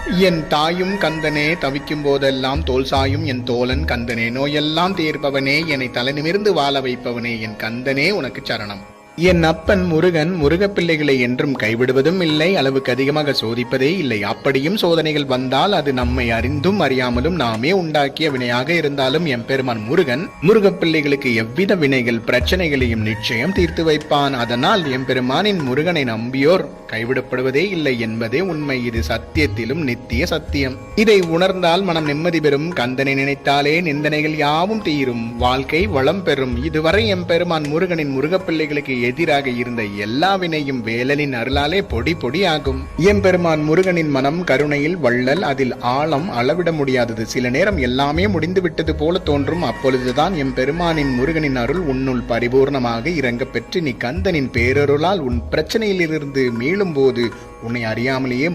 என் தாயும் கந்தனே, தவிக்கும் போதெல்லாம் தோல் சாயும் என் தோழன் கந்தனே, நோயெல்லாம் தீர்ப்பவனே, என்னை தலை நிமிர்ந்து வாழ வைப்பவனே, என் கந்தனே உனக்கு சரணம். என் அப்பன் முருகன் முருகப்பிள்ளைகளை என்றும் கைவிடுவதும் இல்லை, அளவுக்கு அதிகமாக சோதிப்பதே இல்லை. அப்படியும் சோதனைகள் வந்தால் அது நம்மை அறிந்தும் அறியாமலும் நாமே உண்டாக்கிய வினையாக இருந்தாலும் எம்பெருமான் முருகன் முருகப்பிள்ளைகளுக்கு எவ்வித வினைகள் பிரச்சனைகளையும் நிச்சயம் தீர்த்து வைப்பான். அதனால் எம்பெருமானின் முருகனை நம்பியோர் கைவிடப்படுவதே இல்லை என்பதே உண்மை. இது சத்தியத்திலும் நித்திய சத்தியம். இதை உணர்ந்தால் மனம் நிம்மதி பெறும். கந்தனை நினைத்தாலே நிந்தனைகள் யாவும் தீரும், வாழ்க்கை வளம் பெறும். இதுவரை எம்பெருமான் முருகனின் முருகப்பிள்ளைகளுக்கு எதிராக இருந்த எல்லா வினையும் வேலனின் அருளாலே பொடி பொடி ஆகும். எம்பெருமான் முருகனின் மனம் கருணையில் வள்ளல், அதில் ஆழம் அளவிட முடியாதது. சில நேரம் எல்லாமே முடிந்து விட்டது போல தோன்றும். அப்பொழுதுதான் எம்பெருமானின் முருகனின் அருள் உன்னுள் பரிபூர்ணமாக இறங்க பெற்று நீ கந்தனின் பேரருளால் உன் பிரச்சனையிலிருந்து மீளும் போது உன்னை அறியாமலேயே